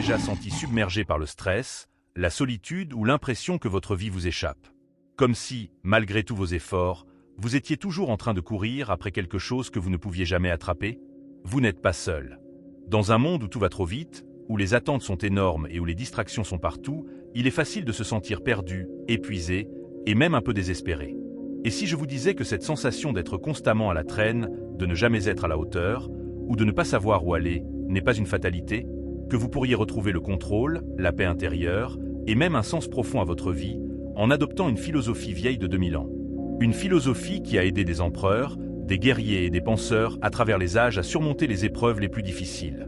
déjà senti submergé par le stress, la solitude ou l'impression que votre vie vous échappe? Comme si, malgré tous vos efforts, vous étiez toujours en train de courir après quelque chose que vous ne pouviez jamais attraper? Vous n'êtes pas seul. Dans un monde où tout va trop vite, où les attentes sont énormes et où les distractions sont partout, il est facile de se sentir perdu, épuisé et même un peu désespéré. Et si je vous disais que cette sensation d'être constamment à la traîne, de ne jamais être à la hauteur, ou de ne pas savoir où aller, n'est pas une fatalité, que vous pourriez retrouver le contrôle, la paix intérieure et même un sens profond à votre vie en adoptant une philosophie vieille de 2000 ans. Une philosophie qui a aidé des empereurs, des guerriers et des penseurs à travers les âges à surmonter les épreuves les plus difficiles.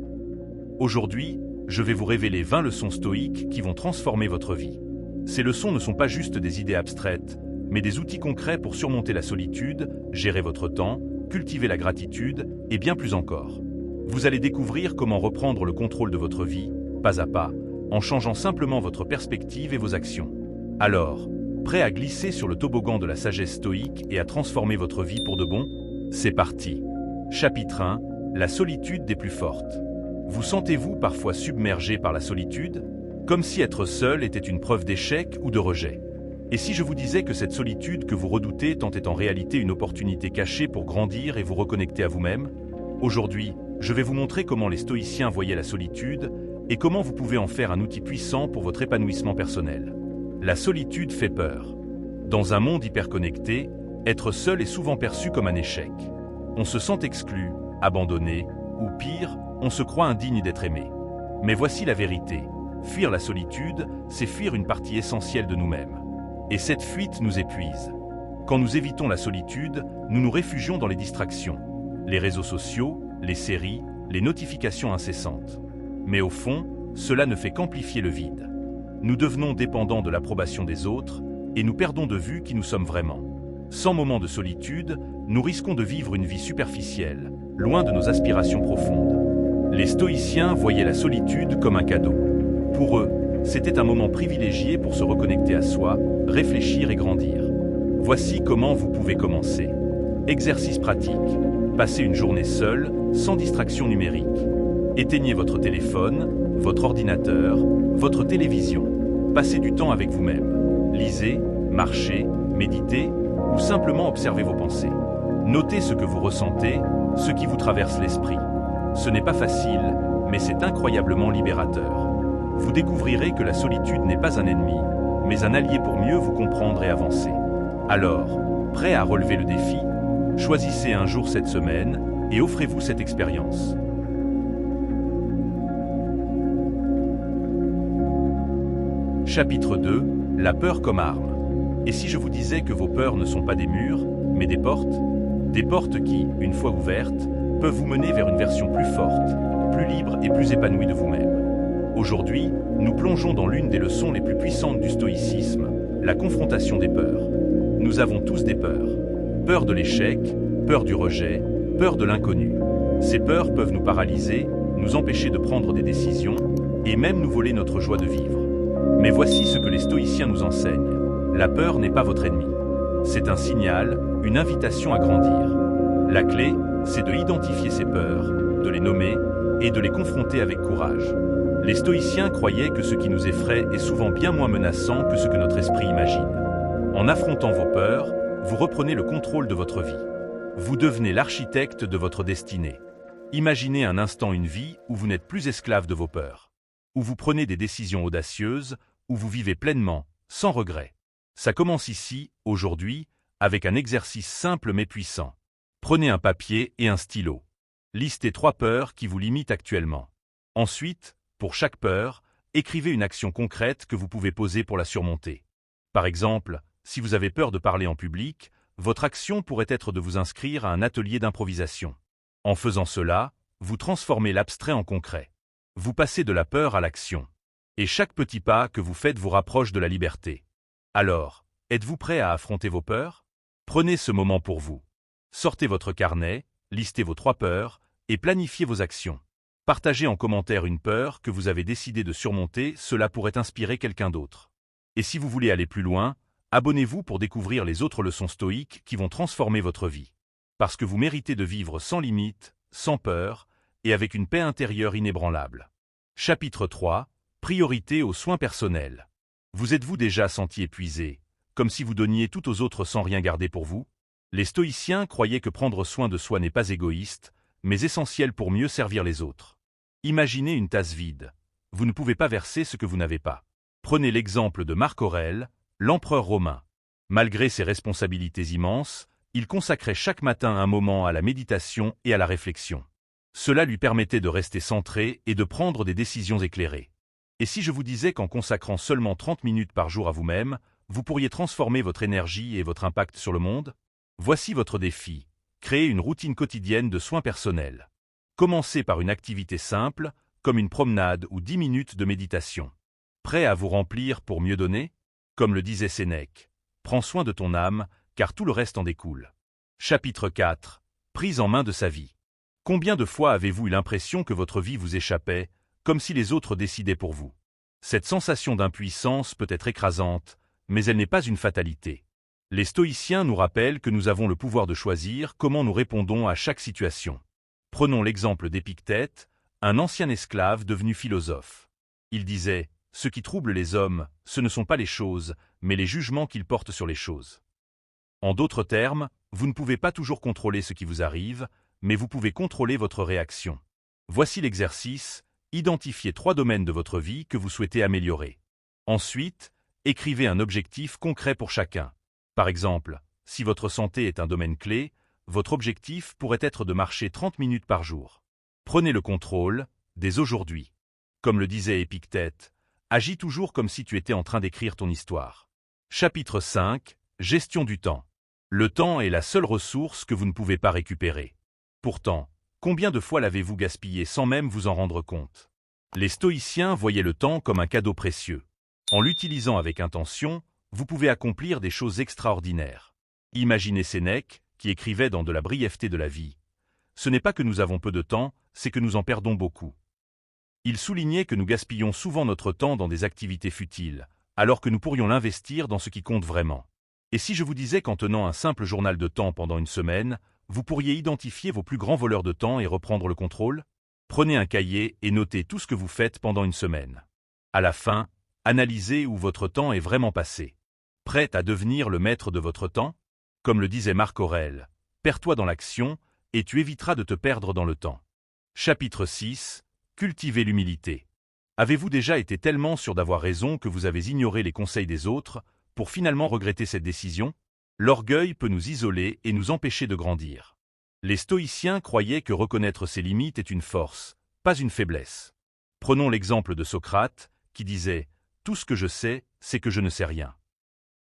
Aujourd'hui, je vais vous révéler 20 leçons stoïques qui vont transformer votre vie. Ces leçons ne sont pas juste des idées abstraites, mais des outils concrets pour surmonter la solitude, gérer votre temps, cultiver la gratitude et bien plus encore. Vous allez découvrir comment reprendre le contrôle de votre vie, pas à pas, en changeant simplement votre perspective et vos actions. Alors, prêt à glisser sur le toboggan de la sagesse stoïque et à transformer votre vie pour de bon? C'est parti. Chapitre 1. La solitude des plus fortes. Vous sentez-vous parfois submergé par la solitude? Comme si être seul était une preuve d'échec ou de rejet? Et si je vous disais que cette solitude que vous redoutez tentait en réalité une opportunité cachée pour grandir et vous reconnecter à vous-même? Aujourd'hui, je vais vous montrer comment les stoïciens voyaient la solitude et comment vous pouvez en faire un outil puissant pour votre épanouissement personnel. La solitude fait peur. Dans un monde hyperconnecté, être seul est souvent perçu comme un échec. On se sent exclu, abandonné, ou pire, on se croit indigne d'être aimé. Mais voici la vérité. Fuir la solitude, c'est fuir une partie essentielle de nous-mêmes. Et cette fuite nous épuise. Quand nous évitons la solitude, nous nous réfugions dans les distractions, les réseaux sociaux, les séries, les notifications incessantes. Mais au fond, cela ne fait qu'amplifier le vide. Nous devenons dépendants de l'approbation des autres et nous perdons de vue qui nous sommes vraiment. Sans moment de solitude, nous risquons de vivre une vie superficielle, loin de nos aspirations profondes. Les stoïciens voyaient la solitude comme un cadeau. Pour eux, c'était un moment privilégié pour se reconnecter à soi, réfléchir et grandir. Voici comment vous pouvez commencer. Exercice pratique. Passez une journée seule, sans distraction numérique. Éteignez votre téléphone, votre ordinateur, votre télévision. Passez du temps avec vous-même. Lisez, marchez, méditez ou simplement observez vos pensées. Notez ce que vous ressentez, ce qui vous traverse l'esprit. Ce n'est pas facile, mais c'est incroyablement libérateur. Vous découvrirez que la solitude n'est pas un ennemi, mais un allié pour mieux vous comprendre et avancer. Alors, prêt à relever le défi? Choisissez un jour cette semaine et offrez-vous cette expérience. Chapitre 2. La peur comme arme. Et si je vous disais que vos peurs ne sont pas des murs, mais des portes? Des portes qui, une fois ouvertes, peuvent vous mener vers une version plus forte, plus libre et plus épanouie de vous-même. Aujourd'hui, nous plongeons dans l'une des leçons les plus puissantes du stoïcisme, la confrontation des peurs. Nous avons tous des peurs. Peur de l'échec, peur du rejet, peur de l'inconnu. Ces peurs peuvent nous paralyser, nous empêcher de prendre des décisions et même nous voler notre joie de vivre. Mais voici ce que les stoïciens nous enseignent. La peur n'est pas votre ennemi. C'est un signal, une invitation à grandir. La clé, c'est de identifier ces peurs, de les nommer et de les confronter avec courage. Les stoïciens croyaient que ce qui nous effraie est souvent bien moins menaçant que ce que notre esprit imagine. En affrontant vos peurs, vous reprenez le contrôle de votre vie. Vous devenez l'architecte de votre destinée. Imaginez un instant une vie où vous n'êtes plus esclave de vos peurs, où vous prenez des décisions audacieuses, où vous vivez pleinement, sans regret. Ça commence ici, aujourd'hui, avec un exercice simple mais puissant. Prenez un papier et un stylo. Listez 3 peurs qui vous limitent actuellement. Ensuite, pour chaque peur, écrivez une action concrète que vous pouvez poser pour la surmonter. Par exemple, si vous avez peur de parler en public, votre action pourrait être de vous inscrire à un atelier d'improvisation. En faisant cela, vous transformez l'abstrait en concret. Vous passez de la peur à l'action. Et chaque petit pas que vous faites vous rapproche de la liberté. Alors, êtes-vous prêt à affronter vos peurs? Prenez ce moment pour vous. Sortez votre carnet, listez vos 3 peurs et planifiez vos actions. Partagez en commentaire une peur que vous avez décidé de surmonter, cela pourrait inspirer quelqu'un d'autre. Et si vous voulez aller plus loin, abonnez-vous pour découvrir les autres leçons stoïques qui vont transformer votre vie. Parce que vous méritez de vivre sans limite, sans peur et avec une paix intérieure inébranlable. Chapitre 3. Priorité aux soins personnels. Vous êtes-vous déjà senti épuisé, comme si vous donniez tout aux autres sans rien garder pour vous? Les stoïciens croyaient que prendre soin de soi n'est pas égoïste, mais essentiel pour mieux servir les autres. Imaginez une tasse vide. Vous ne pouvez pas verser ce que vous n'avez pas. Prenez l'exemple de Marc Aurèle, l'empereur romain. Malgré ses responsabilités immenses, il consacrait chaque matin un moment à la méditation et à la réflexion. Cela lui permettait de rester centré et de prendre des décisions éclairées. Et si je vous disais qu'en consacrant seulement 30 minutes par jour à vous-même, vous pourriez transformer votre énergie et votre impact sur le monde? Voici votre défi. Créez une routine quotidienne de soins personnels. Commencez par une activité simple, comme une promenade ou 10 minutes de méditation. Prêt à vous remplir pour mieux donner? Comme le disait Sénèque, prends soin de ton âme, car tout le reste en découle. Chapitre 4. Prise en main de sa vie. Combien de fois avez-vous eu l'impression que votre vie vous échappait, comme si les autres décidaient pour vous? Cette sensation d'impuissance peut être écrasante, mais elle n'est pas une fatalité. Les stoïciens nous rappellent que nous avons le pouvoir de choisir comment nous répondons à chaque situation. Prenons l'exemple d'Épictète, un ancien esclave devenu philosophe. Il disait « Ce qui trouble les hommes, ce ne sont pas les choses, mais les jugements qu'ils portent sur les choses. » En d'autres termes, vous ne pouvez pas toujours contrôler ce qui vous arrive, mais vous pouvez contrôler votre réaction. Voici l'exercice, identifiez 3 domaines de votre vie que vous souhaitez améliorer. Ensuite, écrivez un objectif concret pour chacun. Par exemple, si votre santé est un domaine clé, votre objectif pourrait être de marcher 30 minutes par jour. Prenez le contrôle, dès aujourd'hui. Comme le disait Épictète, agis toujours comme si tu étais en train d'écrire ton histoire. Chapitre 5. Gestion du temps. Le temps est la seule ressource que vous ne pouvez pas récupérer. Pourtant, combien de fois l'avez-vous gaspillé sans même vous en rendre compte? Les stoïciens voyaient le temps comme un cadeau précieux. En l'utilisant avec intention, vous pouvez accomplir des choses extraordinaires. Imaginez Sénèque, qui écrivait dans De la brièveté de la vie. Ce n'est pas que nous avons peu de temps, c'est que nous en perdons beaucoup. Il soulignait que nous gaspillons souvent notre temps dans des activités futiles, alors que nous pourrions l'investir dans ce qui compte vraiment. Et si je vous disais qu'en tenant un simple journal de temps pendant une semaine, vous pourriez identifier vos plus grands voleurs de temps et reprendre le contrôle? Prenez un cahier et notez tout ce que vous faites pendant une semaine. À la fin, analysez où votre temps est vraiment passé. Prêt à devenir le maître de votre temps? Comme le disait Marc Aurèle, perds-toi dans l'action et tu éviteras de te perdre dans le temps. Chapitre 6. Cultivez l'humilité. Avez-vous déjà été tellement sûr d'avoir raison que vous avez ignoré les conseils des autres pour finalement regretter cette décision? L'orgueil peut nous isoler et nous empêcher de grandir. Les stoïciens croyaient que reconnaître ses limites est une force, pas une faiblesse. Prenons l'exemple de Socrate, qui disait « Tout ce que je sais, c'est que je ne sais rien ».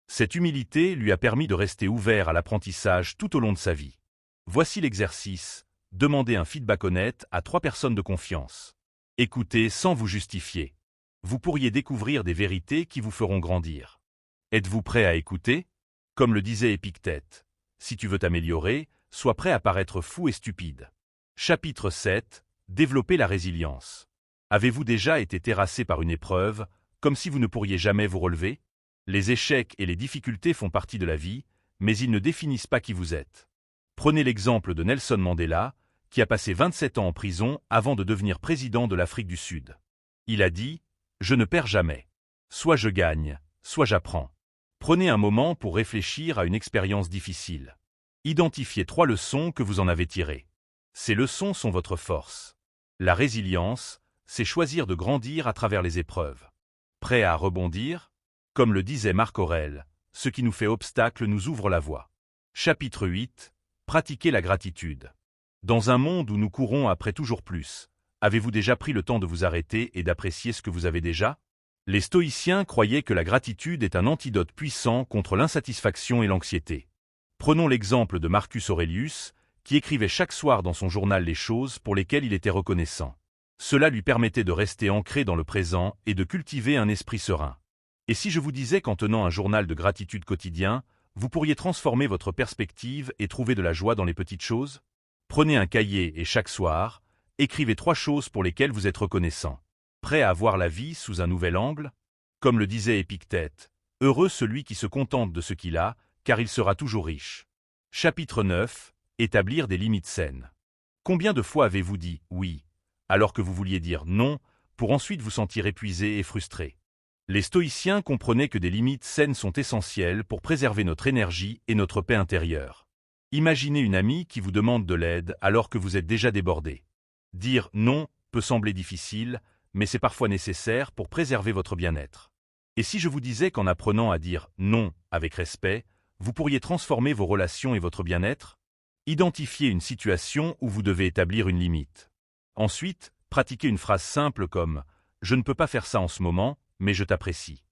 Cette humilité lui a permis de rester ouvert à l'apprentissage tout au long de sa vie. Voici l'exercice, demandez un feedback honnête à 3 personnes de confiance. Écoutez sans vous justifier. Vous pourriez découvrir des vérités qui vous feront grandir. Êtes-vous prêt à écouter? Comme le disait Épictète, si tu veux t'améliorer, sois prêt à paraître fou et stupide. Chapitre 7. Développer la résilience. Avez-vous déjà été terrassé par une épreuve, comme si vous ne pourriez jamais vous relever? Les échecs et les difficultés font partie de la vie, mais ils ne définissent pas qui vous êtes. Prenez l'exemple de Nelson Mandela, qui a passé 27 ans en prison avant de devenir président de l'Afrique du Sud. Il a dit « Je ne perds jamais. Soit je gagne, soit j'apprends ». Prenez un moment pour réfléchir à une expérience difficile. Identifiez 3 leçons que vous en avez tirées. Ces leçons sont votre force. La résilience, c'est choisir de grandir à travers les épreuves. Prêt à rebondir? Comme le disait Marc Aurèle, ce qui nous fait obstacle nous ouvre la voie. Chapitre 8. Pratiquez la gratitude. Dans un monde où nous courons après toujours plus, avez-vous déjà pris le temps de vous arrêter et d'apprécier ce que vous avez déjà? Les stoïciens croyaient que la gratitude est un antidote puissant contre l'insatisfaction et l'anxiété. Prenons l'exemple de Marcus Aurelius, qui écrivait chaque soir dans son journal les choses pour lesquelles il était reconnaissant. Cela lui permettait de rester ancré dans le présent et de cultiver un esprit serein. Et si je vous disais qu'en tenant un journal de gratitude quotidien, vous pourriez transformer votre perspective et trouver de la joie dans les petites choses? Prenez un cahier et chaque soir, écrivez 3 choses pour lesquelles vous êtes reconnaissant. Prêt à voir la vie sous un nouvel angle? Comme le disait Épictète, « Heureux celui qui se contente de ce qu'il a, car il sera toujours riche. » Chapitre 9. Établir des limites saines. Combien de fois avez-vous dit « oui » alors que vous vouliez dire « non » pour ensuite vous sentir épuisé et frustré. Les stoïciens comprenaient que des limites saines sont essentielles pour préserver notre énergie et notre paix intérieure. Imaginez une amie qui vous demande de l'aide alors que vous êtes déjà débordé. Dire non peut sembler difficile, mais c'est parfois nécessaire pour préserver votre bien-être. Et si je vous disais qu'en apprenant à dire non avec respect, vous pourriez transformer vos relations et votre bien-être? Identifiez une situation où vous devez établir une limite. Ensuite, pratiquez une phrase simple comme « Je ne peux pas faire ça en ce moment, mais je t'apprécie ».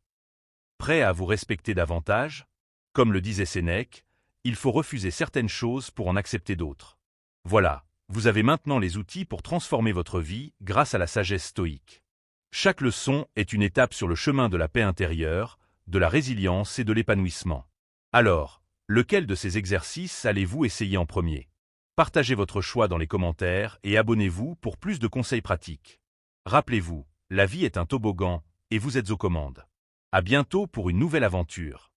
Prêt à vous respecter davantage? Comme le disait Sénèque, il faut refuser certaines choses pour en accepter d'autres. Voilà, vous avez maintenant les outils pour transformer votre vie grâce à la sagesse stoïque. Chaque leçon est une étape sur le chemin de la paix intérieure, de la résilience et de l'épanouissement. Alors, lequel de ces exercices allez-vous essayer en premier? Partagez votre choix dans les commentaires et abonnez-vous pour plus de conseils pratiques. Rappelez-vous, la vie est un toboggan et vous êtes aux commandes. À bientôt pour une nouvelle aventure.